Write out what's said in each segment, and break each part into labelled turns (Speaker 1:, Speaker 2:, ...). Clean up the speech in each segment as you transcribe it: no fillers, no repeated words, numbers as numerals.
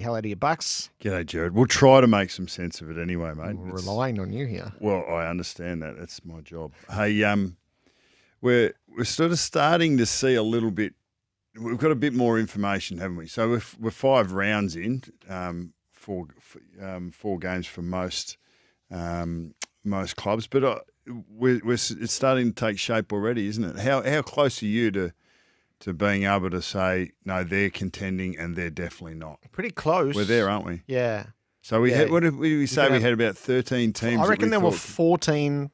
Speaker 1: hell out of your Bucks.
Speaker 2: G'day, Gerard. We'll try to make some sense of it anyway, mate.
Speaker 1: We're relying on you here.
Speaker 2: Well, I understand that. That's my job. Hey, we're sort of starting to see a little bit. We've got a bit more information, haven't we? So we're 5 rounds in, four games for most clubs, but it's starting to take shape already, isn't it? How close are you to being able to say no, they're contending and they're definitely not?
Speaker 1: Pretty close.
Speaker 2: We're there, aren't we?
Speaker 1: Yeah.
Speaker 2: So we had. What did we say? We had about 13 teams.
Speaker 1: I reckon there were 14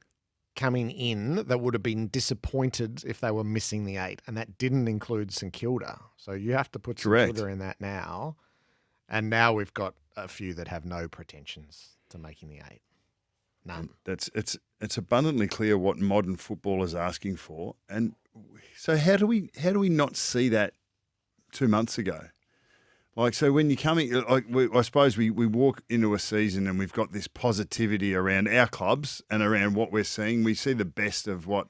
Speaker 1: coming in that would have been disappointed if they were missing the 8, and that didn't include St Kilda. So you have to put St Kilda in that now. And now we've got a few that have no pretensions to making the 8. None.
Speaker 2: It's abundantly clear what modern football is asking for, and so how do we not see that 2 months ago? Like, so when you're coming, I suppose we walk into a season and we've got this positivity around our clubs and around what we're seeing. We see the best of what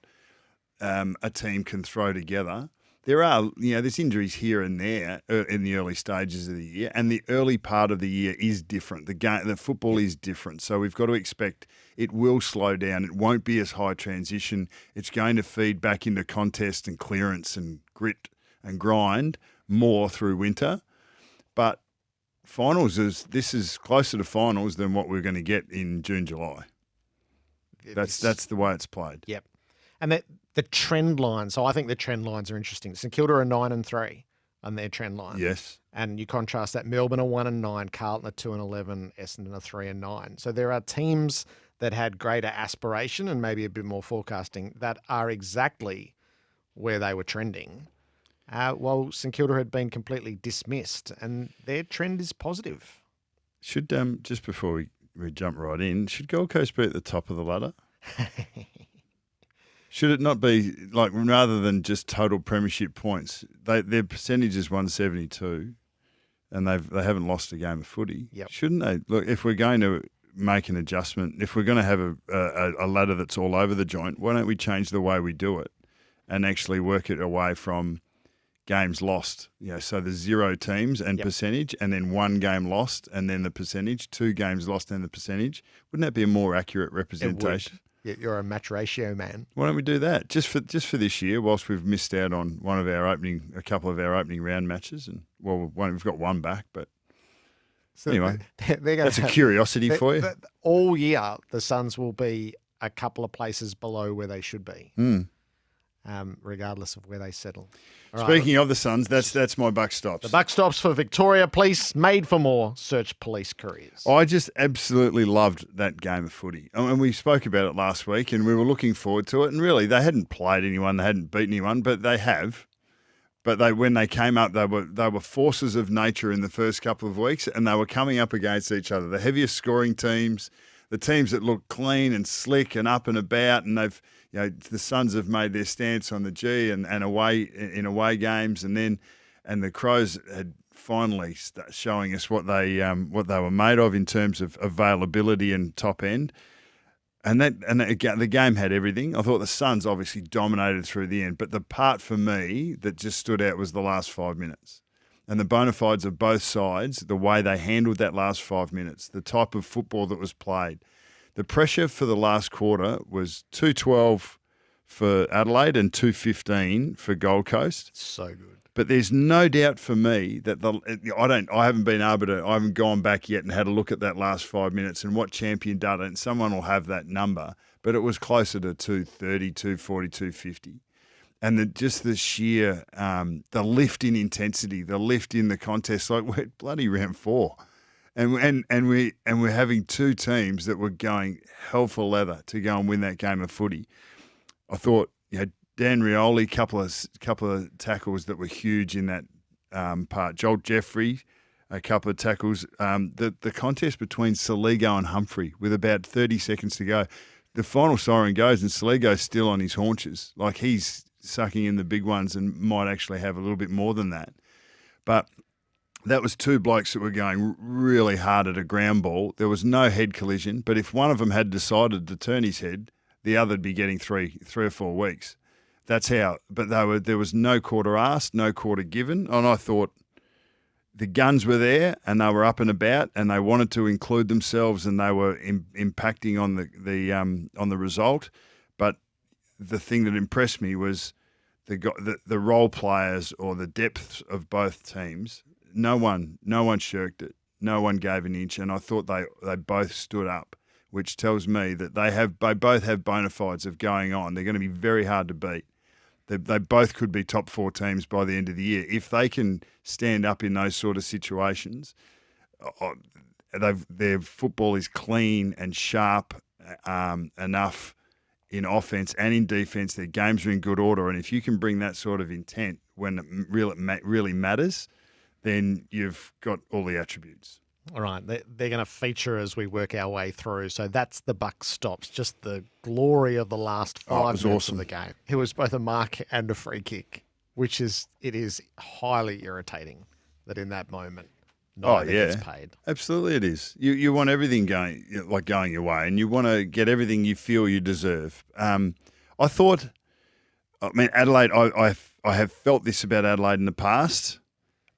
Speaker 2: a team can throw together. There are, there's injuries here and there in the early stages of the year, and the early part of the year is different. The football is different, so we've got to expect it will slow down. It won't be as high transition. It's going to feed back into contest and clearance and grit and grind more through winter. But this is closer to finals than what we're going to get in June, July. That's the way it's played.
Speaker 1: Yep. And the trend lines, so I think the trend lines are interesting. St Kilda are 9-3 on their trend line.
Speaker 2: Yes.
Speaker 1: And you contrast that, Melbourne are 1-9, Carlton are 2-11, Essendon are 3-9. So there are teams that had greater aspiration and maybe a bit more forecasting that are exactly where they were trending. While St Kilda had been completely dismissed, and their trend is positive.
Speaker 2: Should just before we jump right in, should Gold Coast be at the top of the ladder? Should it not be, like, rather than just total premiership points? Their percentage is 172, and they haven't lost a game of footy.
Speaker 1: Yep.
Speaker 2: Shouldn't they? Look, if we're going to make an adjustment, if we're going to have a ladder that's all over the joint, why don't we change the way we do it and actually work it away from games lost? So there's 0 teams and percentage, and then 1 game lost and then the percentage, 2 games lost and the percentage. Wouldn't that be a more accurate representation?
Speaker 1: You're a match ratio man.
Speaker 2: Why don't we do that just for this year? Whilst we've missed out on a couple of our opening round matches, and we've got 1 back. But so anyway, that's a curiosity for you.
Speaker 1: All year, the Suns will be a couple of places below where they should be, regardless of where they settle.
Speaker 2: Speaking of the Suns, that's my buck stops.
Speaker 1: The buck stops for Victoria Police, made for more, search police careers.
Speaker 2: I just absolutely loved that game of footy. And we spoke about it last week, and we were looking forward to it. And really, they hadn't played anyone, they hadn't beaten anyone, but they have. But when they came up, they were forces of nature in the first couple of weeks, and they were coming up against each other. The heaviest scoring teams, the teams that look clean and slick and up and about, and they've, the Suns have made their stance on the G and away games, and the Crows had finally showing us what they were made of in terms of availability and top end. And the game had everything. I thought the Suns obviously dominated through the end, but the part for me that just stood out was the last 5 minutes. And the bona fides of both sides, the way they handled that last 5 minutes, the type of football that was played. The pressure for the last quarter was 212 for Adelaide and 215 for Gold Coast.
Speaker 1: So good.
Speaker 2: But there's no doubt for me that I haven't gone back yet and had a look at that last 5 minutes and what champion did it, and someone will have that number, but it was closer to 230, 240, 250. And the sheer, the lift in intensity, the lift in the contest, like we're bloody round 4. And we're having 2 teams that were going hell for leather to go and win that game of footy. I thought, Dan Rioli, couple of tackles that were huge in that part. Joel Jeffrey, a couple of tackles. The contest between Saligo and Humphrey with about 30 seconds to go. The final siren goes and Saligo's still on his haunches. Like he's sucking in the big ones and might actually have a little bit more than that. But that was 2 blokes that were going really hard at a ground ball. There was no head collision, but if one of them had decided to turn his head, the other would be getting 3 or 4 weeks. That's how. But there was no quarter asked, no quarter given, and I thought the guns were there and they were up and about and they wanted to include themselves and they were impacting on the result. But the thing that impressed me was the role players or the depth of both teams. No one shirked it. No one gave an inch, and I thought they both stood up, which tells me that they both have bona fides of going on. They're going to be very hard to beat. They both could be top 4 teams by the end of the year. If they can stand up in those sort of situations, their football is clean and sharp enough in offense and in defense. Their games are in good order. And if you can bring that sort of intent when it really matters, then you've got all the attributes.
Speaker 1: All right, they're going to feature as we work our way through. So that's the buck stops. Just the glory of the last 5 minutes of the game. It was both a mark and a free kick, it is highly irritating that in that moment neither gets paid.
Speaker 2: Absolutely, it is. You want everything going your way, and you want to get everything you feel you deserve. Adelaide. I have felt this about Adelaide in the past.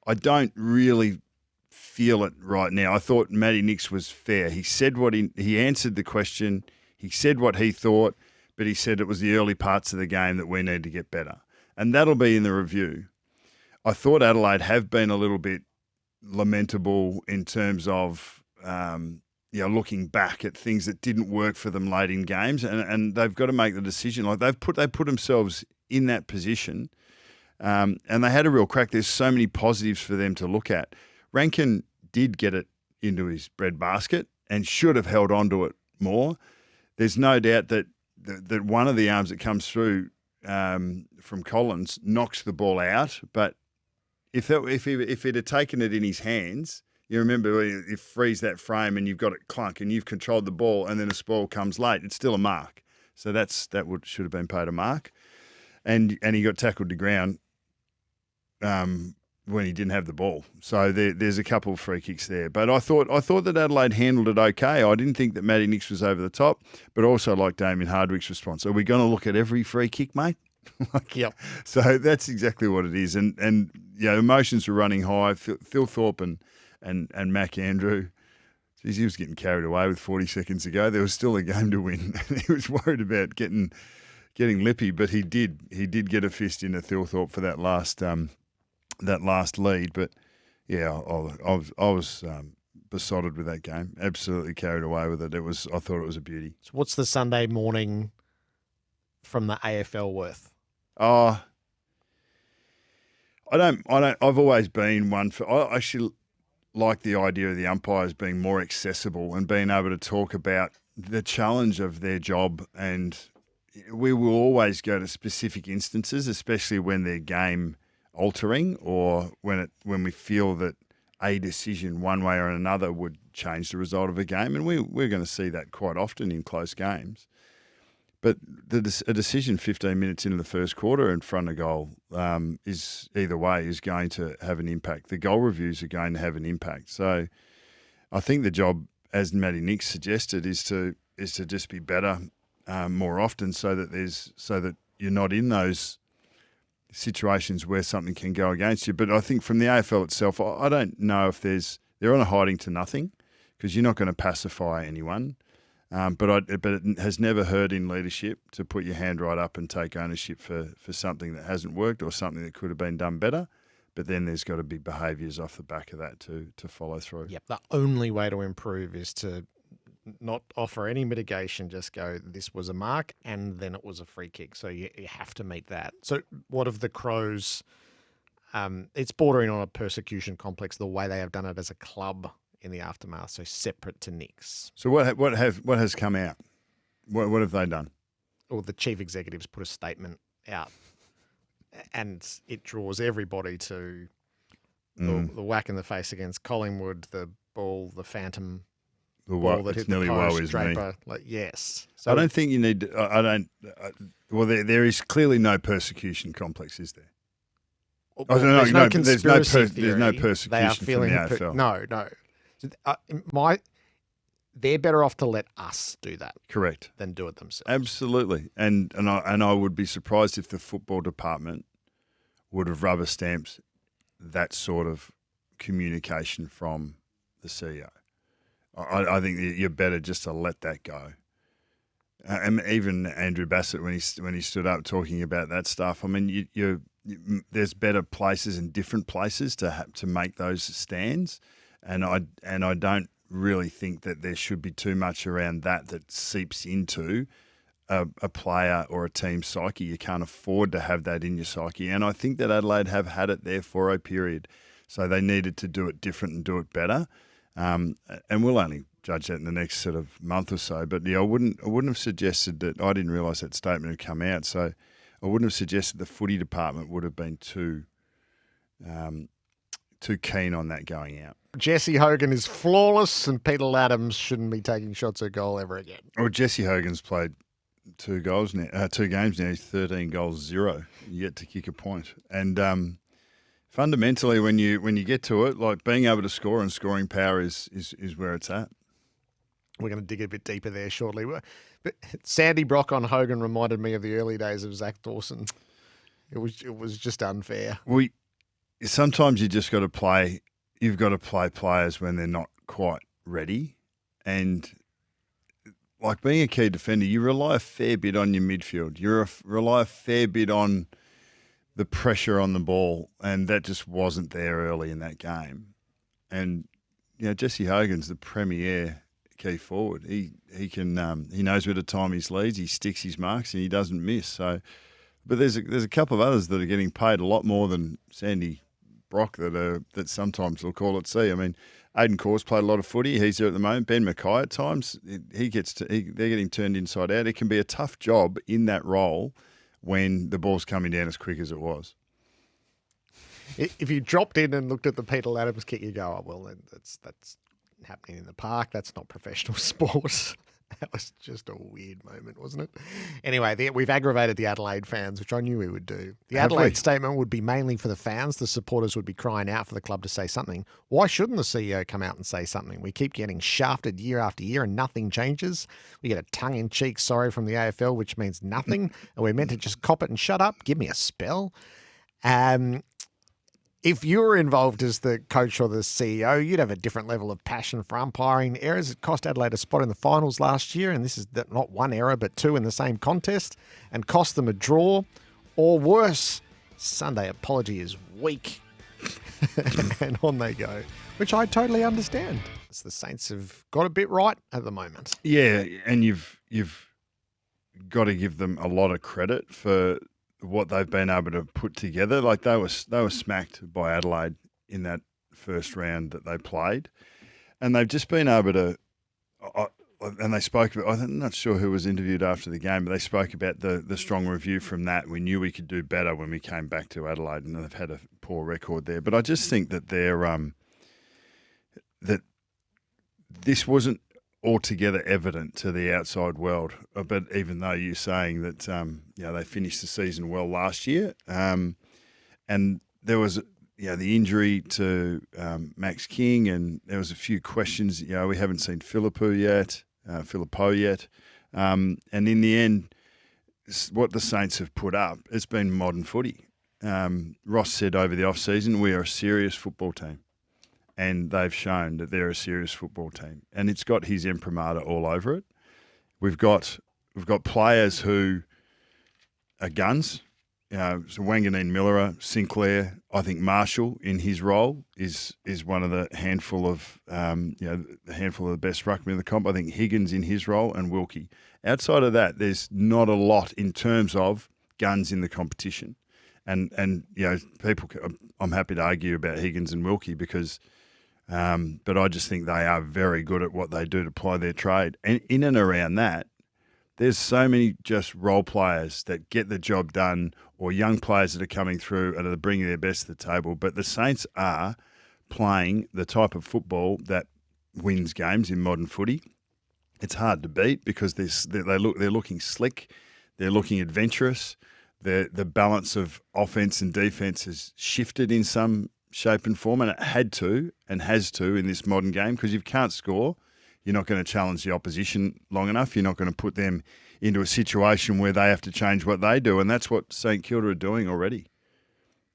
Speaker 2: I don't really feel it right now. I thought Matty Nicks was fair. He said he answered the question. He said what he thought, but he said it was the early parts of the game that we need to get better. And that'll be in the review. I thought Adelaide have been a little bit lamentable in terms of looking back at things that didn't work for them late in games, and they've got to make the decision. Like they put themselves in that position, and they had a real crack. There's so many positives for them to look at. Rankin did get it into his breadbasket and should have held on to it more. There's no doubt that one of the arms that comes through from Collins knocks the ball out, but if he'd have taken it in his hands, you remember you freeze that frame and you've got it clunk and you've controlled the ball and then a spoil comes late, it's still a mark. So should have been paid a mark, and he got tackled to ground when he didn't have the ball. So there's a couple of free kicks there. But I thought that Adelaide handled it okay. I didn't think that Matty Nicks was over the top, but also like Damien Hardwick's response. Are we going to look at every free kick, mate?
Speaker 1: Yep.
Speaker 2: So that's exactly what it is. And emotions were running high. Phil Thorpe and Mac Andrew, geez, he was getting carried away with 40 seconds ago. There was still a game to win. He was worried about getting lippy, but he did get a fist into Phil Thorpe for that last lead. But yeah, I was besotted with that game. Absolutely carried away with it. I thought it was a beauty.
Speaker 1: So what's the Sunday morning from the AFL worth?
Speaker 2: I've always been one for. I actually like the idea of the umpires being more accessible and being able to talk about the challenge of their job. And we will always go to specific instances, especially when they're game altering or when we feel that a decision one way or another would change the result of a game. And we're going to see that quite often in close games. But a decision 15 minutes into the first quarter in front of goal is either way is going to have an impact. The goal reviews are going to have an impact. So I think the job, as Matty Nicks suggested, is to just be better more often, so that you're not in those situations where something can go against you. But I think from the AFL itself, I don't know if they're on a hiding to nothing, because you're not going to pacify anyone. But it has never hurt in leadership to put your hand right up and take ownership for something that hasn't worked or something that could have been done better. But then there's got to be behaviours off the back of that to follow through.
Speaker 1: Yep, the only way to improve is to not offer any mitigation, just go, this was a mark and then it was a free kick. So you have to meet that. So what of the Crows? It's bordering on a persecution complex, the way they have done it as a club in the aftermath, so separate to Nicks.
Speaker 2: So what has come out? What have they done?
Speaker 1: Well, the chief executives put a statement out, and it draws everybody to the whack in the face against Collingwood, the ball, the phantom ball that hit the post, Draper. Yes. So
Speaker 2: I don't think you need. Well, there is clearly no persecution complex, is there?
Speaker 1: Well, there's no conspiracy theory.
Speaker 2: There's no persecution
Speaker 1: they are feeling
Speaker 2: from the AFL.
Speaker 1: No. They're better off to let us do that,
Speaker 2: correct,
Speaker 1: than do it themselves.
Speaker 2: Absolutely, and I would be surprised if the football department would have rubber stamped that sort of communication from the CEO. I think that you're better just to let that go. And even Andrew Bassett, when he stood up talking about that stuff, I mean, there's better places and different places to make those stands, and I don't really think that there should be too much around that seeps into a player or a team psyche. You can't afford to have that in your psyche, and I think that Adelaide have had it there for a period, so they needed to do it different and do it better. And we'll only judge that in the next sort of month or so. But yeah, I wouldn't have suggested that. I didn't realise that statement had come out, so I wouldn't have suggested the footy department would have been too keen on that going out.
Speaker 1: Jesse Hogan is flawless, and Peter Laddams shouldn't be taking shots at goal ever again.
Speaker 2: Well, Jesse Hogan's played 2 games now. He's 13 goals, 0 yet to kick a point. And fundamentally, when you get to it, like being able to score and scoring power is where it's at.
Speaker 1: We're going to dig a bit deeper there shortly. But Sandy Brock on Hogan reminded me of the early days of Zach Dawson. It was just unfair.
Speaker 2: Sometimes you just got to play. You've got to play players when they're not quite ready, and like being a key defender, you rely a fair bit on your midfield. You rely a fair bit on the pressure on the ball, and that just wasn't there early in that game. And Jesse Hogan's the premier key forward. He knows where to time his leads. He sticks his marks and he doesn't miss. So, but there's a couple of others that are getting paid a lot more than Sandy Brock that sometimes will call it C. I mean, Aidan Corr's played a lot of footy. He's there at the moment. Ben Mackay at times they're getting turned inside out. It can be a tough job in that role when the ball's coming down as quick as it was.
Speaker 1: If you dropped in and looked at the Peter Laddams kick, you go, oh, well, that's happening in the park. That's not professional sport. That was just a weird moment, wasn't it? Anyway, we've aggravated the Adelaide fans, which I knew we would do. The Adelaide statement would be mainly for the fans. The supporters would be crying out for the club to say something. Why shouldn't the CEO come out and say something? We keep getting shafted year after year and nothing changes. We get a tongue-in-cheek sorry from the AFL, which means nothing. And we're meant to just cop it and shut up. Give me a spell. If you were involved as the coach or the CEO, you'd have a different level of passion for umpiring. Errors that cost Adelaide a spot in the finals last year, and this is not one error but 2 in the same contest, and cost them a draw. Or worse, Sunday apology is weak. And on they go, which I totally understand. The Saints have got a bit right at the moment.
Speaker 2: Yeah, and you've got to give them a lot of credit for what they've been able to put together. Like they were smacked by Adelaide in that first round that they played, and they've just been able to. And they spoke about. I'm not sure who was interviewed after the game, but they spoke about the strong review from that. We knew we could do better when we came back to Adelaide, and they've had a poor record there. But I just think that that this wasn't altogether evident to the outside world. But even though you're saying that they finished the season well last year, and there was the injury to Max King, and there was a few questions. We haven't seen Filippo yet, and in the end, what the Saints have put up, it's been modern footy. Ross said over the off-season, we are a serious football team. And they've shown that they're a serious football team, and it's got his imprimatur all over it. We've got players who are guns. So Wanganeen Miller, Sinclair. I think Marshall in his role is one of the handful of the best ruckmen in the comp. I think Higgins in his role and Wilkie. Outside of that, there's not a lot in terms of guns in the competition, and people. I'm happy to argue about Higgins and Wilkie because. But I just think they are very good at what they do to ply their trade. And in and around that, there's so many just role players that get the job done, or young players that are coming through and are bringing their best to the table. But the Saints are playing the type of football that wins games in modern footy. It's hard to beat because they're looking slick, they're looking adventurous. The balance of offense and defense has shifted in some shape and form, and it had to and has to in this modern game, because if you can't score, you're not going to challenge the opposition long enough. You're not going to put them into a situation where they have to change what they do, and that's what St Kilda are doing already.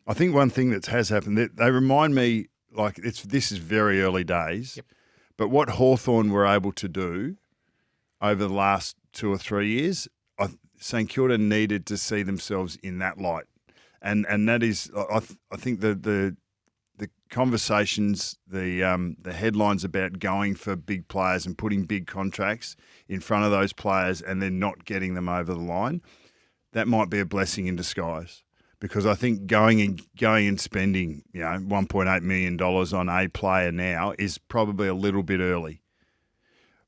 Speaker 2: I think one thing that has happened, they remind me this is very early days.
Speaker 1: Yep.
Speaker 2: But what Hawthorn were able to do over the last 2 or 3 years, St Kilda needed to see themselves in that light, and that is, I think the conversations, the headlines about going for big players and putting big contracts in front of those players and then not getting them over the line, that might be a blessing in disguise. Because I think going and spending $1.8 million on a player now is probably a little bit early.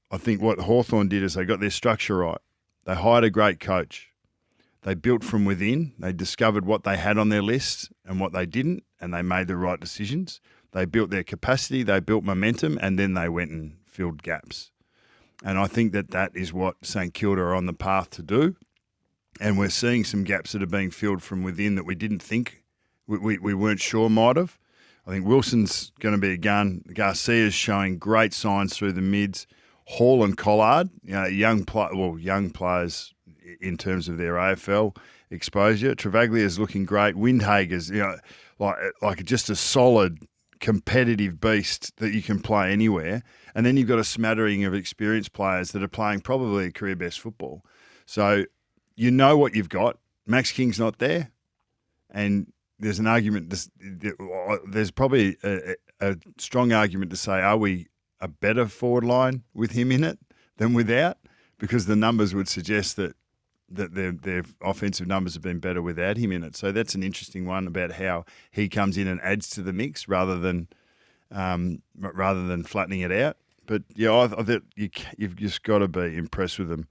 Speaker 2: I think what Hawthorn did is they got their structure right. They hired a great coach. They built from within. They discovered what they had on their list and what they didn't, and they made the right decisions. They built their capacity, they built momentum, and then they went and filled gaps. And I think that is what St Kilda are on the path to do. And we're seeing some gaps that are being filled from within that we didn't think, we weren't sure might have. I think Wilson's going to be a gun. Garcia's showing great signs through the mids. Hall and Collard, young players in terms of their AFL exposure. Travaglia's looking great. Windhager's, like just a solid competitive beast that you can play anywhere. And then you've got a smattering of experienced players that are playing probably a career best football. So you know what you've got. Max King's not there, and there's an argument. There's probably a strong argument to say, are we a better forward line with him in it than without? Because the numbers would suggest that their offensive numbers have been better without him in it. So that's an interesting one about how he comes in and adds to the mix rather than flattening it out. But I think you've just got to be impressed with them.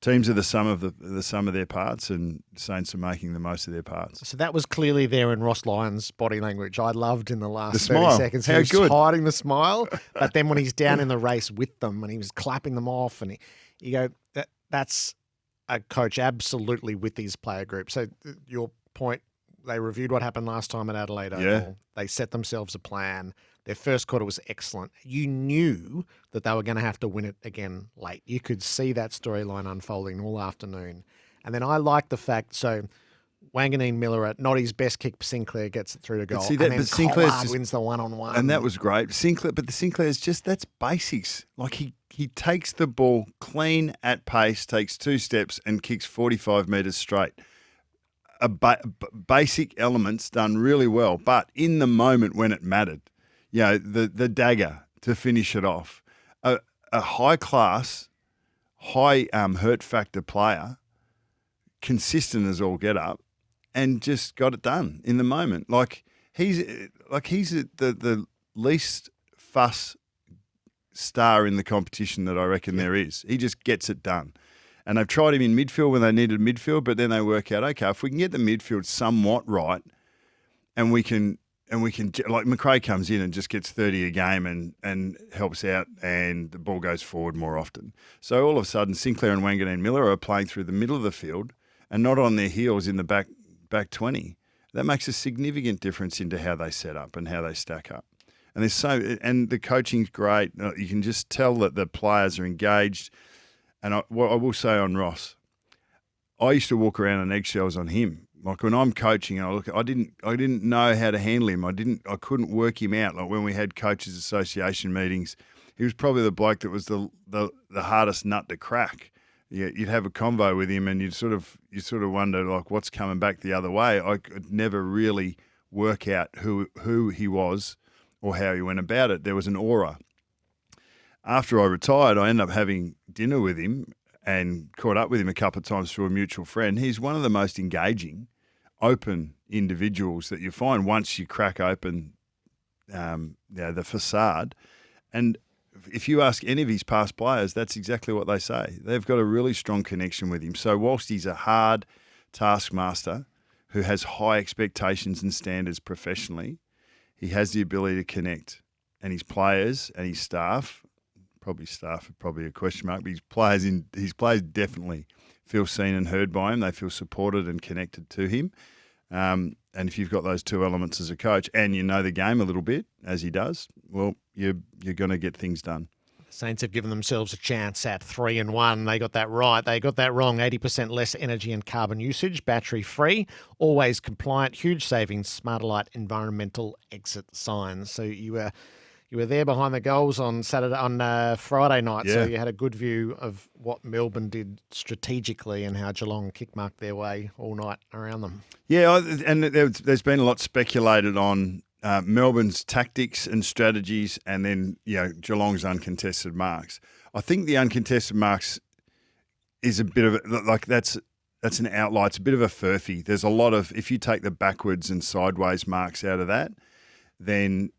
Speaker 2: Teams are the sum of their parts, and Saints are making the most of their parts.
Speaker 1: So that was clearly there in Ross Lyon's body language. I loved in the last 30
Speaker 2: smile.
Speaker 1: seconds.
Speaker 2: How
Speaker 1: He was
Speaker 2: good.
Speaker 1: hiding the smile, but then when he's down in the race with them and he was clapping them off, and you go, that's a coach absolutely with his player group. So your point, they reviewed what happened last time at Adelaide Oval.
Speaker 2: Yeah.
Speaker 1: They set themselves a plan. Their first quarter was excellent. You knew that they were going to have to win it again late. You could see that storyline unfolding all afternoon. And then I like the fact, so Wanganeen Miller at not his best kick, Sinclair gets it through to goal.
Speaker 2: See,
Speaker 1: and then
Speaker 2: Sinclair's
Speaker 1: Collard wins the one-on-one.
Speaker 2: And that was great. Sinclair's that's basics. Like he takes the ball clean at pace, takes 2 steps and kicks 45 metres straight. Basic elements done really well. But in the moment when it mattered, the dagger to finish it off. A high-class, high hurt factor player, consistent as all get up, and just got it done in the moment. He's the least fuss star in the competition that I reckon there is. He just gets it done. And they've tried him in midfield when they needed midfield, but then they work out, okay, if we can get the midfield somewhat right, and we can like McRae comes in and just gets 30 a game and helps out, and the ball goes forward more often. So all of a sudden, Sinclair and Wanganeen Miller are playing through the middle of the field and not on their heels in the back 20. That makes a significant difference into how they set up and how they stack up. And the coaching's great. You can just tell that the players are engaged. And what I will say on Ross, I used to walk around on eggshells on him. Like when I'm coaching and I didn't know how to handle him. I couldn't work him out. Like when we had coaches association meetings, he was probably the bloke that was the hardest nut to crack. You'd have a convo with him and you sort of wonder like what's coming back the other way. I could never really work out who he was or how he went about it. There was an aura. After I retired, I ended up having dinner with him and caught up with him a couple of times through a mutual friend. He's one of the most engaging, open individuals that you find once you crack open the facade. And if you ask any of his past players, that's exactly what they say. They've got a really strong connection with him. So whilst he's a hard taskmaster who has high expectations and standards professionally, he has the ability to connect. And his players and his staff, probably a question mark, but his players definitely feel seen and heard by him. They feel supported and connected to him. And if you've got those two elements as a coach and you know the game a little bit, as he does, well, you're going to get things done.
Speaker 1: Saints have given themselves a chance at 3-1. They got that right. They got that wrong. 80% less energy and carbon usage, battery free, always compliant, huge savings, Smarter environmental exit signs. So you were there behind the goals on Friday night.
Speaker 2: Yeah.
Speaker 1: So you had a good view of what Melbourne did strategically and how Geelong kick-marked their way all night around them.
Speaker 2: Yeah, and there's been a lot speculated on Melbourne's tactics and strategies, and then Geelong's uncontested marks. I think the uncontested marks is a bit of that's an outlier. It's a bit of a furphy. There's a lot of, if you take the backwards and sideways marks out of that, then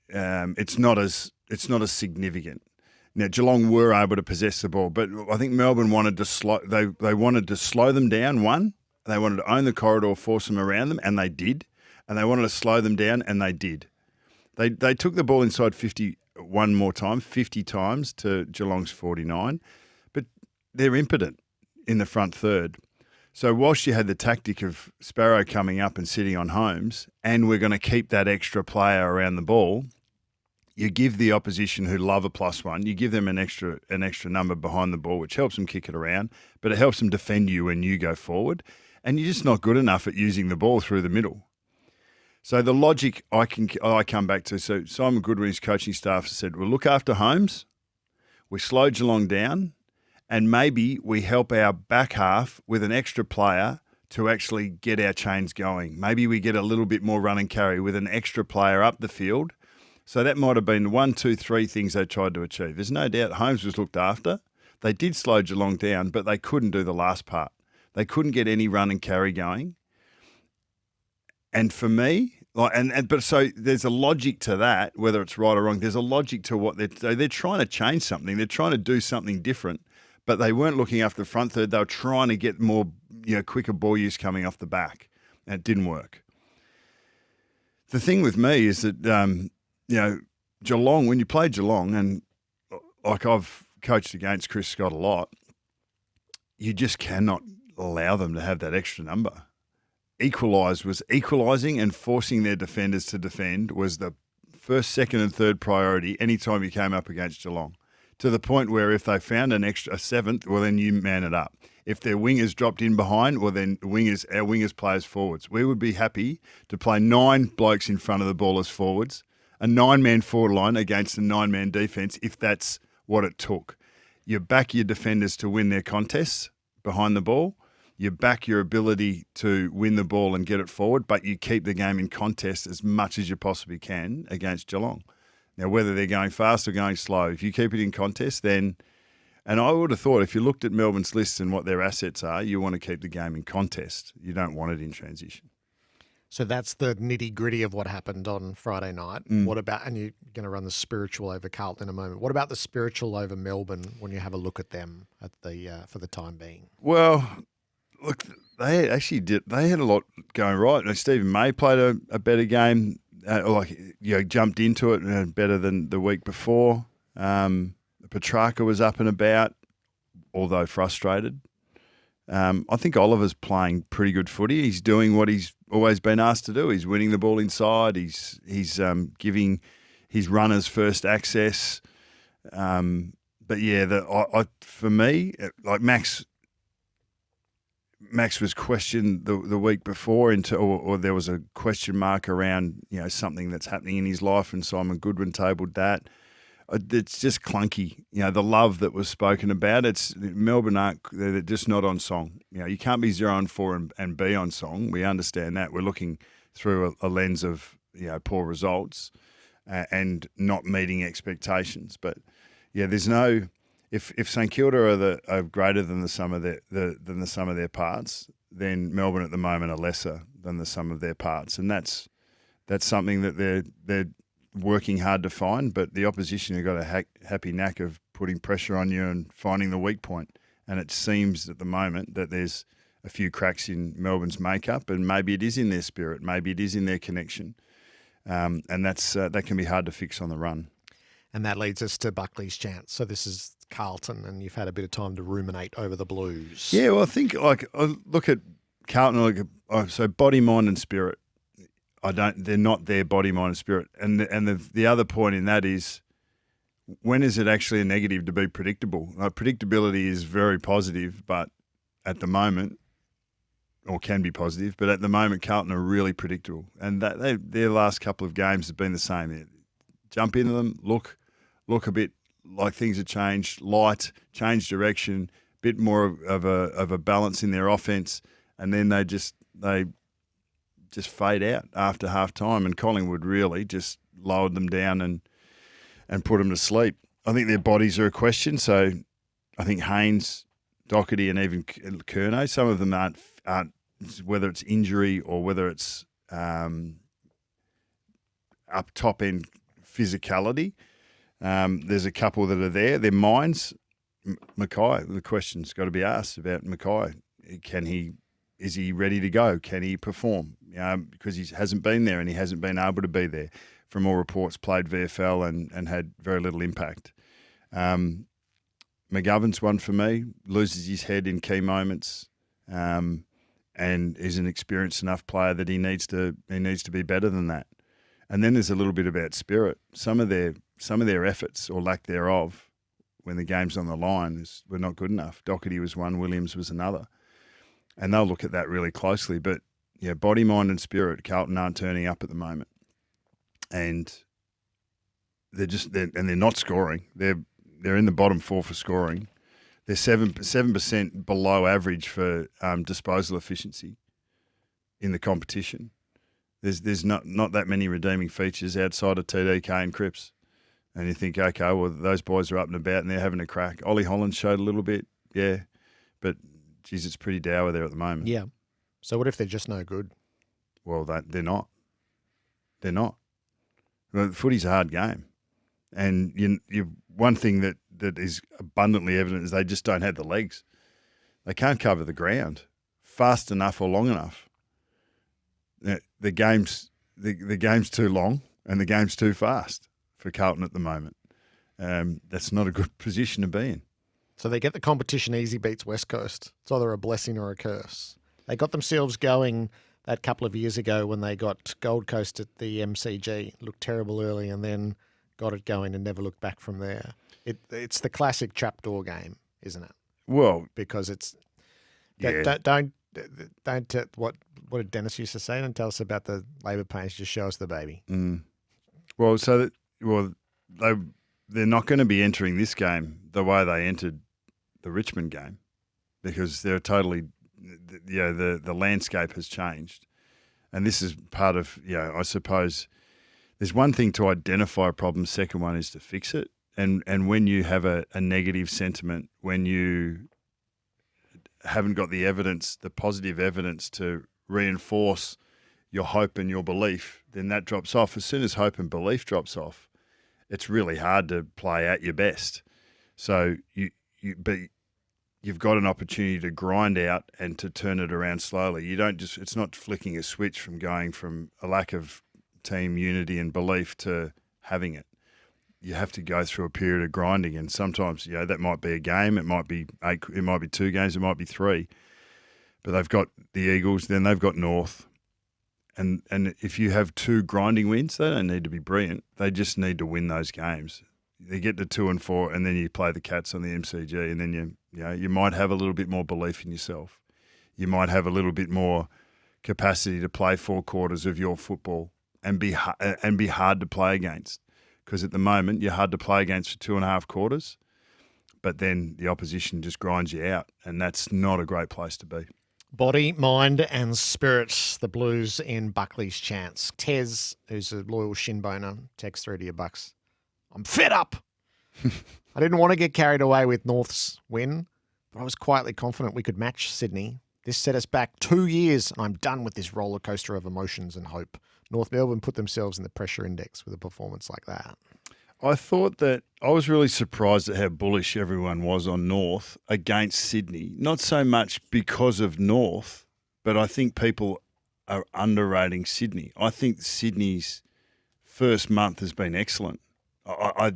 Speaker 2: it's not as significant. Now Geelong were able to possess the ball, but I think Melbourne wanted to they wanted to slow them down. They wanted to own the corridor, force them around them, and they did. And they wanted to slow them down, and they did. They took the ball inside 50 times to Geelong's 49, but they're impotent in the front third. So whilst you had the tactic of Sparrow coming up and sitting on Holmes, and we're going to keep that extra player around the ball, you give the opposition who love a +1, you give them an extra number behind the ball, which helps them kick it around, but it helps them defend you when you go forward, and you're just not good enough at using the ball through the middle. So the logic I come back to, so Simon Goodwin's coaching staff said, we'll look after Holmes, we slow Geelong down, and maybe we help our back half with an extra player to actually get our chains going. Maybe we get a little bit more run and carry with an extra player up the field. So that might have been 1, 2, 3 things they tried to achieve. There's no doubt Holmes was looked after. They did slow Geelong down, but they couldn't do the last part. They couldn't get any run and carry going. And for me, so there's a logic to that, whether it's right or wrong. There's a logic to what they're trying to change something. They're trying to do something different, but they weren't looking after the front third. They were trying to get more, quicker ball use coming off the back, and it didn't work. The thing with me is that, Geelong, when you play Geelong, and like I've coached against Chris Scott a lot, you just cannot allow them to have that extra number. Equalising and forcing their defenders to defend was the first, second and third priority anytime you came up against Geelong, to the point where if they found a seventh, well, then you man it up. If their wingers dropped in behind, well, then our wingers play as forwards. We would be happy to play 9 blokes in front of the ball as forwards, a 9-man forward line against a 9-man defence if that's what it took. You back your defenders to win their contests behind the ball. You back your ability to win the ball and get it forward, but you keep the game in contest as much as you possibly can against Geelong. Now, whether they're going fast or going slow, if you keep it in contest, then, and I would have thought if you looked at Melbourne's list and what their assets are, you want to keep the game in contest. You don't want it in transition.
Speaker 1: So that's the nitty-gritty of what happened on Friday night. What about, and you're going to run the spiritual over Carlton in a moment. What about the spiritual over Melbourne when you have a look at them for the time being?
Speaker 2: Well, look, they actually did. They had a lot going right. Stephen May played a better game, jumped into it better than the week before. Petrarca was up and about, although frustrated. I think Oliver's playing pretty good footy. He's doing what he's always been asked to do. He's winning the ball inside. He's giving his runners first access. But yeah, for me, like Max was questioned the week before, or there was a question mark around something that's happening in his life, and Simon Goodwin tabled that. It's just clunky. The love that was spoken about. It's Melbourne they're just not on song. You can't be 0-4 and be on song. We understand that. We're looking through a lens of poor results and not meeting expectations. But yeah, there's no. If St Kilda are greater than the sum of their parts, then Melbourne at the moment are lesser than the sum of their parts, and that's something that they're working hard to find. But the opposition have got a happy knack of putting pressure on you and finding the weak point. And it seems at the moment that there's a few cracks in Melbourne's makeup, and maybe it is in their spirit, maybe it is in their connection, and that can be hard to fix on the run.
Speaker 1: And that leads us to Buckley's chance. So this is Carlton, and you've had a bit of time to ruminate over the Blues.
Speaker 2: Yeah, well, I think I look at Carlton, so body, mind, and spirit. They're not their body, mind, and spirit. And the other point in that is, when is it actually a negative to be predictable? Predictability is very positive, but at the moment, or can be positive, but at the moment, Carlton are really predictable. And their last couple of games have been the same. They jump into them, look a bit like things have changed, change direction, bit more of a balance in their offense, and then they just fade out after half time. And Collingwood really just lowered them down and put them to sleep. I think their bodies are a question. So I think Haynes, Doherty, and even Curnow, some of them aren't whether it's injury or whether it's up top end physicality. There's a couple that are there. Their minds, Mackay, the question's got to be asked about Mackay. Is he ready to go? Can he perform? Because he hasn't been there and he hasn't been able to be there. From all reports, played VFL and had very little impact. McGovern's one for me, loses his head in key moments, and is an experienced enough player that he needs to be better than that. And then there's a little bit about spirit. Some of their efforts or lack thereof when the game's on the line were not good enough. Doherty was one, Williams was another. And they'll look at that really closely. But yeah, body, mind and spirit, Carlton aren't turning up at the moment. And they're not scoring. They're in the bottom four for scoring. They're 7% below average for disposal efficiency in the competition. There's not that many redeeming features outside of TDK and Cripps. And you think, okay, well, those boys are up and about and they're having a crack. Ollie Holland showed a little bit, yeah. But, geez, it's pretty dour there at the moment.
Speaker 1: Yeah. So what if they're just no good?
Speaker 2: Well, they're not. They're not. Well, footy's a hard game. And you one thing that is abundantly evident is they just don't have the legs. They can't cover the ground fast enough or long enough. The game's too long and the game's too fast for Carlton at the moment. That's not a good position to be in.
Speaker 1: So they get the competition easy beats West Coast. It's either a blessing or a curse. They got themselves going that couple of years ago when they got Gold Coast at the MCG. Looked terrible early and then got it going and never looked back from there. It's the classic trapdoor game, isn't it?
Speaker 2: Well,
Speaker 1: because it's
Speaker 2: yeah.
Speaker 1: Don't what did Dennis used to say? Don't tell us about the labour pains. Just show us the baby.
Speaker 2: Well, they're not going to be entering this game the way they entered the Richmond game because they're totally, the landscape has changed, and this is part of, I suppose there's one thing to identify a problem. Second one is to fix it, and when you have a negative sentiment, when you haven't got the evidence, the positive evidence to reinforce your hope and your belief, then that drops off. As soon as hope and belief drops off, it's really hard to play at your best. So but you've got an opportunity to grind out and to turn it around slowly. It's not flicking a switch from going from a lack of team unity and belief to having it. You have to go through a period of grinding, and sometimes, that might be a game, it might be 8, it might be 2 games, it might be 3. But they've got the Eagles, then they've got North. And if you have 2 grinding wins, they don't need to be brilliant. They just need to win those games. They get to 2 and 4, and then you play the Cats on the MCG, and then you might have a little bit more belief in yourself. You might have a little bit more capacity to play 4 quarters of your football and be hard to play against. Because at the moment you're hard to play against for 2.5 quarters, but then the opposition just grinds you out, and that's not a great place to be.
Speaker 1: Body, mind and spirit, the Blues in Buckley's chance. Tez, who's a loyal shinboner, texts through to your Bucks. I'm fed up. I didn't want to get carried away with North's win, but I was quietly confident we could match Sydney. This set us back 2 years, and I'm done with this roller coaster of emotions and hope. North Melbourne put themselves in the pressure index with a performance like that.
Speaker 2: I thought that I was really surprised at how bullish everyone was on North against Sydney. Not so much because of North, but I think people are underrating Sydney. I think Sydney's first month has been excellent. I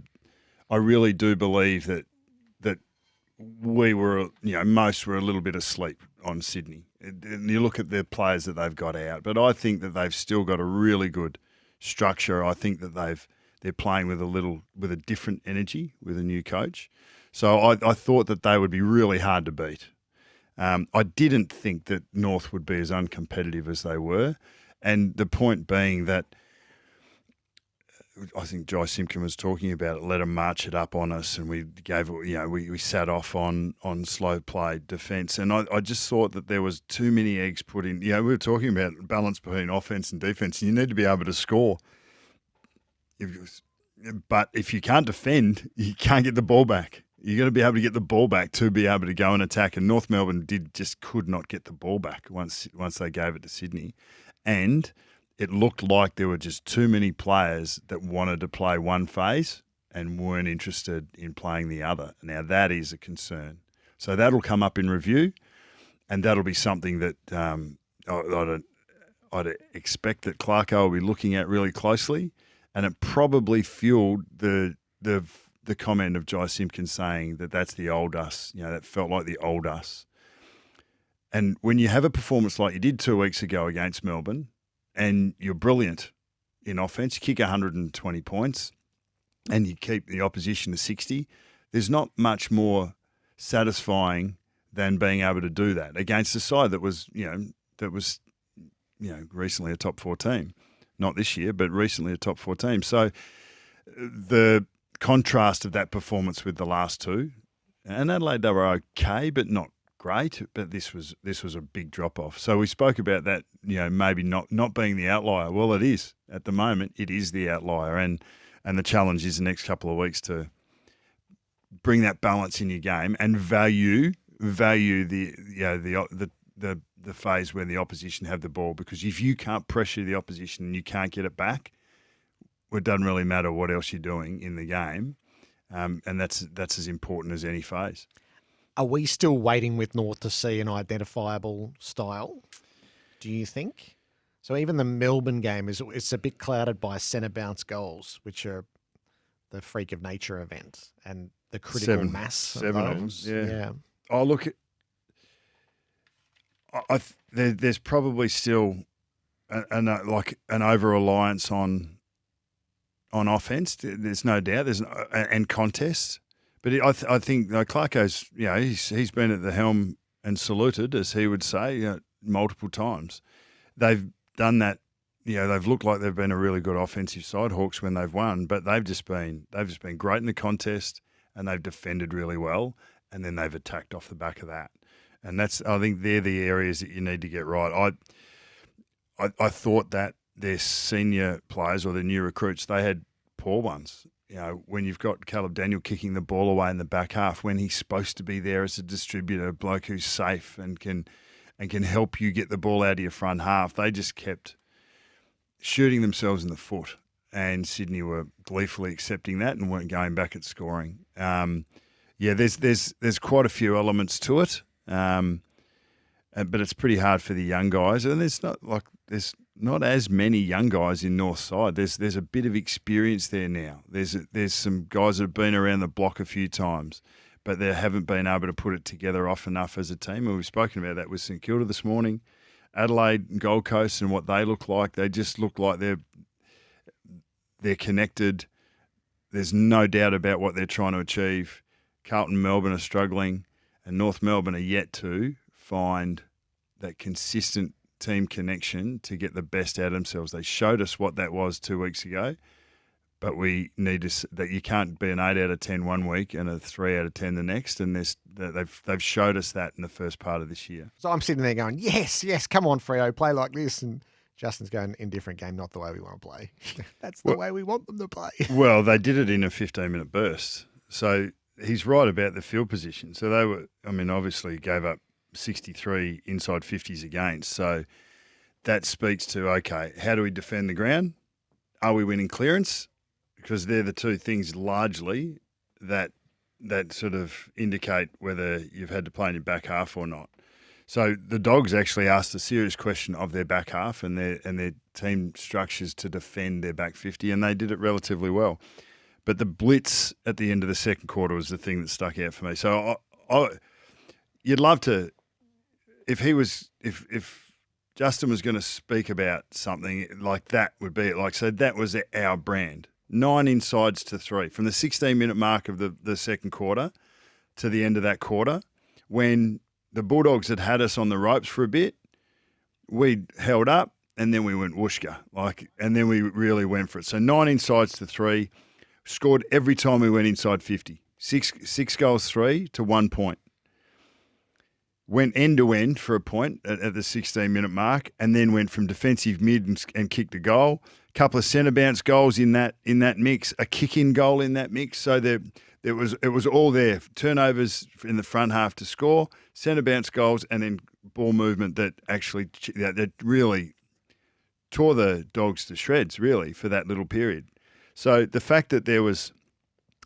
Speaker 2: really do believe that we were, most were a little bit asleep on Sydney. And you look at the players that they've got out, but I think that they've still got a really good structure. I think that they're playing with a different energy with a new coach. So I thought that they would be really hard to beat. I didn't think that North would be as uncompetitive as they were, and the point being that I think Jai Simpkin was talking about it. Let them march it up on us, and we gave we sat off on slow play defence, and I just thought that there was too many eggs put in. We were talking about balance between offence and defence. You need to be able to score, but if you can't defend, you can't get the ball back. You're going to be able to get the ball back to be able to go and attack. And North Melbourne could not get the ball back once they gave it to Sydney, and it looked like there were just too many players that wanted to play one phase and weren't interested in playing the other. Now, that is a concern. So that'll come up in review, and that'll be something that I'd expect that Clarko will be looking at really closely, and it probably fueled the comment of Jai Simpkin saying that that's the old us, that felt like the old us. And when you have a performance like you did 2 weeks ago against Melbourne, and you're brilliant in offence, you kick 120 points and you keep the opposition to 60, there's not much more satisfying than being able to do that against a side that was recently a top 4 team. Not this year, but recently a top 4 team. So the contrast of that performance with the last two, and Adelaide, they were okay, but not great, but this was a big drop-off. So we spoke about that, maybe not being the outlier. Well, it is. At the moment, it is the outlier, and the challenge is the next couple of weeks to bring that balance in your game and value the phase where the opposition have the ball, because if you can't pressure the opposition and you can't get it back, it doesn't really matter what else you're doing in the game, and that's as important as any phase.
Speaker 1: Are we still waiting with North to see an identifiable style, do you think? So even the Melbourne game, it's a bit clouded by centre bounce goals, which are the freak of nature event and the critical mass.
Speaker 2: Seven of them,
Speaker 1: yeah.
Speaker 2: Oh, look, there's probably still an over-reliance on offence. There's no doubt. And contests. But I think Clarko's, he's been at the helm and saluted, as he would say, multiple times. They've done that. They've looked like they've been a really good offensive side, Hawks, when they've won. But they've just been great in the contest, and they've defended really well, and then they've attacked off the back of that. And I think they're the areas that you need to get right. I thought that their senior players or their new recruits, they had poor ones. When you've got Caleb Daniel kicking the ball away in the back half, when he's supposed to be there as a distributor, a bloke who's safe and can help you get the ball out of your front half, they just kept shooting themselves in the foot. And Sydney were gleefully accepting that and weren't going back at scoring. There's quite a few elements to it, but it's pretty hard for the young guys. And there's not as many young guys in North Side. There's a bit of experience there now. There's some guys that have been around the block a few times, but they haven't been able to put it together off enough as a team. And we've spoken about that with St Kilda this morning. Adelaide and Gold Coast and what they look like, they just look like they're connected. There's no doubt about what they're trying to achieve. Carlton, Melbourne are struggling, and North Melbourne are yet to find that consistent team connection to get the best out of themselves. They showed us what that was 2 weeks ago, but we need that you can't be an 8 out of 10 one week and a 3 out of 10 the next, and they've showed us that in the first part of this year.
Speaker 1: So I'm sitting there going, yes, come on, Freo, play like this, and Justin's going, indifferent game, not the way we want to play. That's the way we want them to play.
Speaker 2: Well, they did it in a 15-minute burst, so he's right about the field position. So they were, obviously gave up 63 inside 50s against. So that speaks to, okay, how do we defend the ground? Are we winning clearance? Because they're the two things largely that sort of indicate whether you've had to play in your back half or not. So the Dogs actually asked a serious question of their back half and their team structures to defend their back 50, and they did it relatively well. But the blitz at the end of the second quarter was the thing that stuck out for me. So you'd love to, if Justin was going to speak about something like that, would be it. Like, so that was our brand. 9 insides to 3 from the 16-minute mark of the second quarter to the end of that quarter. When the Bulldogs had us on the ropes for a bit, we held up and then we went whooshka, and then we really went for it. So 9 insides to 3, scored every time we went inside 50. Six goals, 3 to 1 point. Went end to end for a point at the 16-minute mark, and then went from defensive mid and kicked a goal. A couple of centre bounce goals in that mix, a kick-in goal in that mix. So it was all there. Turnovers in the front half to score, centre bounce goals, and then ball movement that really tore the Dogs to shreds, really, for that little period. So the fact that there was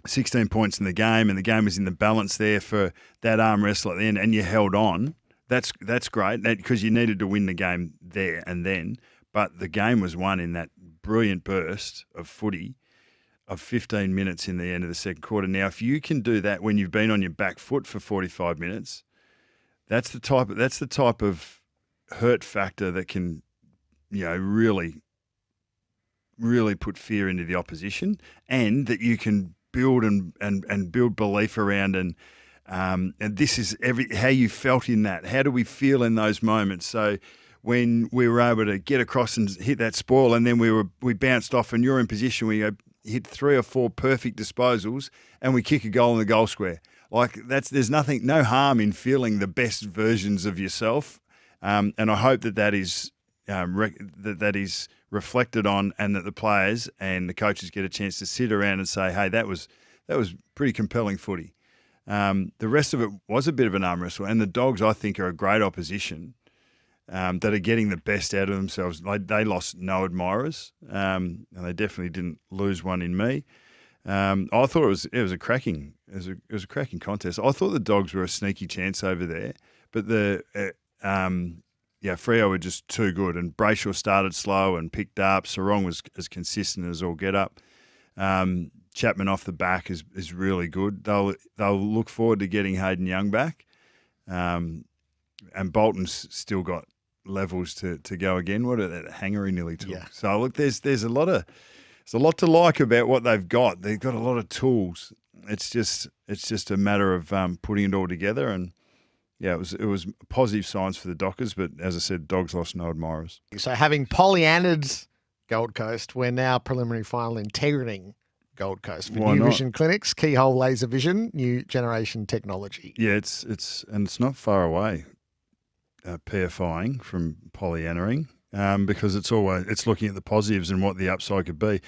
Speaker 2: 16 points in the game and the game was in the balance there for that arm wrestle at the end and you held on, that's great because you needed to win the game there and then. But the game was won in that brilliant burst of footy of 15 minutes in the end of the second quarter. Now, if you can do that when you've been on your back foot for 45 minutes, that's the type of hurt factor that can, really put fear into the opposition, and that you can build and build belief around, and this is how you felt in that. How do we feel in those moments? So when we were able to get across and hit that spoil, and then we bounced off, and you're in position where you hit 3 or 4 perfect disposals, and we kick a goal in the goal square. There's no harm in feeling the best versions of yourself, and I hope that is that is reflected on, and that the players and the coaches get a chance to sit around and say, hey, that was pretty compelling footy. The rest of it was a bit of an arm wrestle, and the Dogs, I think, are a great opposition that are getting the best out of themselves. They lost no admirers, and they definitely didn't lose one in me. I thought it was a cracking contest. I thought the Dogs were a sneaky chance over there, but Freo were just too good, and Brayshaw started slow and picked up. Sarong was as consistent as all get up. Chapman off the back is really good. They'll look forward to getting Hayden Young back, and Bolton's still got levels to go again. What that hanger he nearly took. Yeah. So look, there's a lot to like about what they've got. They've got a lot of tools. It's just a matter of putting it all together, and yeah, it was positive signs for the Dockers, but as I said, Dogs lost no admirers.
Speaker 1: So having Pollyanna's Gold Coast, we're now preliminary final integrating Gold Coast for new vision clinics, keyhole laser vision, new generation technology.
Speaker 2: Yeah, it's not far away, PFIing from Pollyannaing, because it's looking at the positives and what the upside could be.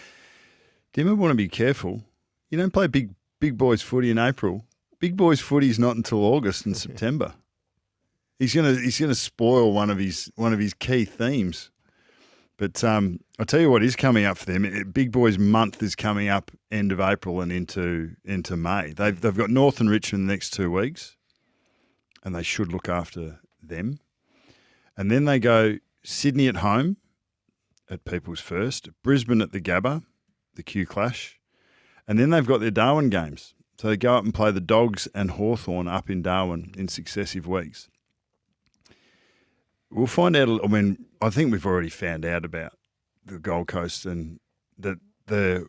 Speaker 2: Dimmer want to be careful. You don't play big boys footy in April. Big boys footy is not until August and September. He's gonna spoil one of his key themes. But I'll tell you what is coming up for them. Big Boys Month is coming up end of April and into May. They've got North and Richmond the next 2 weeks, and they should look after them. And then they go Sydney at home at People's First, Brisbane at the Gabba, the Q Clash, and then they've got their Darwin games. So they go up and play the Dogs and Hawthorn up in Darwin in successive weeks. We'll find out. I think we've already found out about the Gold Coast and that the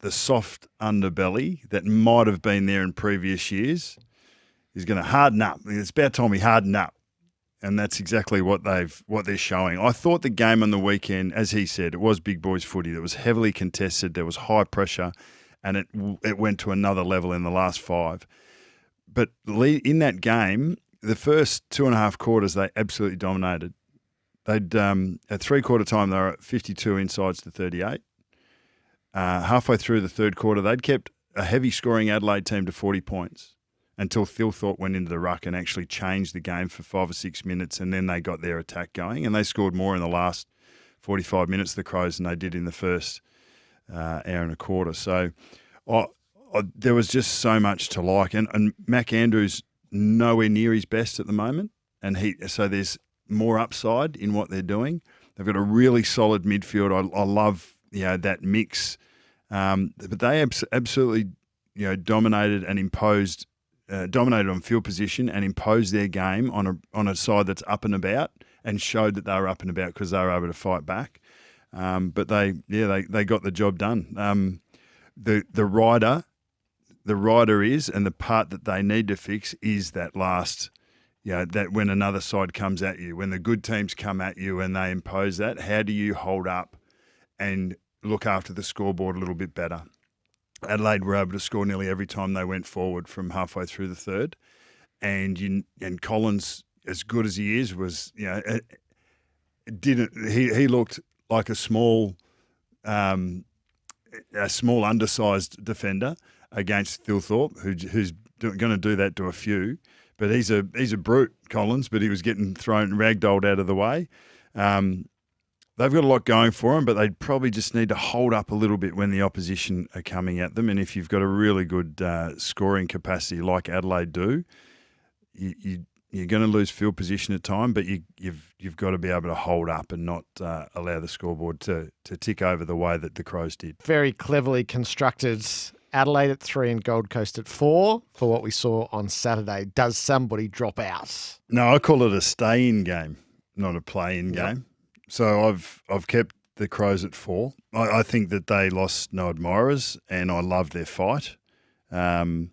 Speaker 2: soft underbelly that might have been there in previous years is going to harden up. It's about time we harden up, and that's exactly what they're showing. I thought the game on the weekend, as he said, it was big boys footy. That was heavily contested. There was high pressure, and it went to another level in the last 5. But in that game, the first 2.5 quarters, they absolutely dominated. They'd at 3/4 time, they were at 52 insides to 38. Halfway through the third quarter, they'd kept a heavy scoring Adelaide team to 40 points until Thilthorpe went into the ruck and actually changed the game for 5 or 6 minutes, and then they got their attack going, and they scored more in the last 45 minutes, the Crows, than they did in the first hour and a quarter. So there was just so much to like, and Mac Andrews nowhere near his best at the moment, and so there's more upside in what they're doing. They've got a really solid midfield. I love that mix, but they absolutely dominated and imposed, dominated on field position and imposed their game on a side that's up and about, and showed that they were up and about because they were able to fight back. But they got the job done. The rider is, and the part that they need to fix is that last, that when another side comes at you, when the good teams come at you and they impose that, how do you hold up and look after the scoreboard a little bit better? Adelaide were able to score nearly every time they went forward from halfway through the third, and Collins, as good as he is, was he looked like a small undersized defender against Thilthorpe, who's going to do that to a few. But he's a brute, Collins. But he was getting thrown ragdolled out of the way. They've got a lot going for them, but they probably just need to hold up a little bit when the opposition are coming at them. And if you've got a really good scoring capacity like Adelaide do, you're going to lose field position at time, but you've got to be able to hold up and not allow the scoreboard to tick over the way that the Crows did.
Speaker 1: Very cleverly constructed. Adelaide at 3 and Gold Coast at 4 for what we saw on Saturday. Does somebody drop out?
Speaker 2: No, I call it a stay-in game, not a play-in game. So I've kept the Crows at 4. I think that they lost no admirers, and I love their fight. And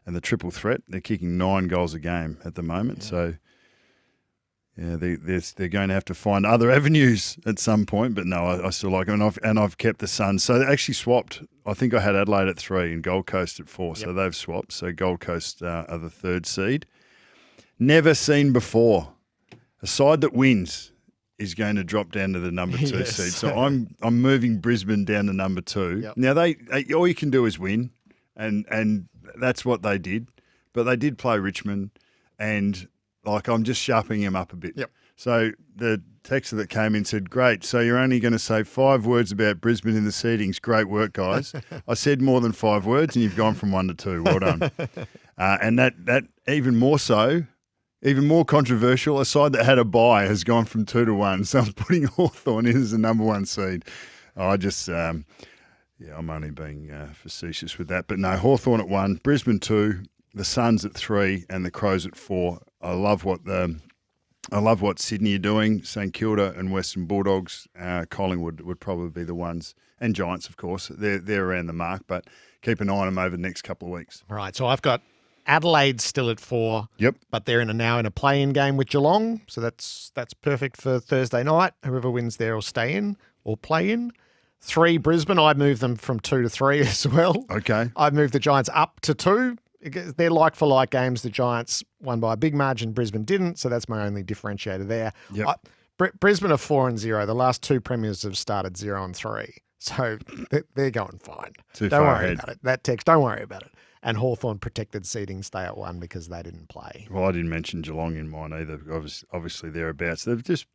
Speaker 2: the triple threat, they're kicking 9 goals a game at the moment. Yeah. So, they're going to have to find other avenues at some point. But no, I still like them, and I've kept the Suns. So they actually swapped. I think I had Adelaide at 3 and Gold Coast at 4. Yep. So they've swapped. So Gold Coast are the 3rd seed. Never seen before. A side that wins is going to drop down to the number 2
Speaker 1: Yes.
Speaker 2: seed. So I'm moving Brisbane down to number 2.
Speaker 1: Yep.
Speaker 2: Now they all you can do is win, and that's what they did. But they did play Richmond, and I'm just sharpening them up a bit.
Speaker 1: Yep.
Speaker 2: So the texter that came in said, "Great. So you're only going to say 5 words about Brisbane in the seedings. Great work, guys." I said more than 5 words, and you've gone from 1 to 2. Well done. And that even more so. Even more controversial, a side that had a bye has gone from 2 to 1. So I'm putting Hawthorn in as the number 1 seed. I'm only being facetious with that. But no, Hawthorn at 1, Brisbane 2, the Suns at 3, and the Crows at 4. I love what Sydney are doing. St Kilda and Western Bulldogs, Collingwood would probably be the ones, and Giants, of course. They're around the mark, but keep an eye on them over the next couple of weeks.
Speaker 1: All right, so I've got Adelaide still at 4.
Speaker 2: Yep.
Speaker 1: But they're now in a play-in game with Geelong, so that's perfect for Thursday night. Whoever wins there will stay in or play in. 3, Brisbane. I moved them from 2 to 3 as well.
Speaker 2: Okay.
Speaker 1: I moved the Giants up to 2. They're like-for-like games. The Giants won by a big margin. Brisbane didn't, so that's my only differentiator there.
Speaker 2: Yep.
Speaker 1: Brisbane are 4 and 0. The last 2 premiers have started 0 and 3. So they're going fine. Don't worry about it. That text, don't worry about it. And Hawthorn protected seeding, stay at 1 because they didn't play.
Speaker 2: Well, I didn't mention Geelong in mine either. Obviously, thereabouts. They've just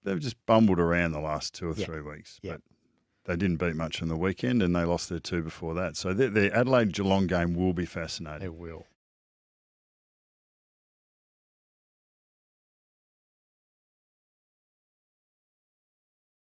Speaker 2: bumbled around the last 2 or 3 weeks.
Speaker 1: Yep.
Speaker 2: But they didn't beat much on the weekend, and they lost their 2 before that. So the Adelaide-Geelong game will be fascinating.
Speaker 1: It will.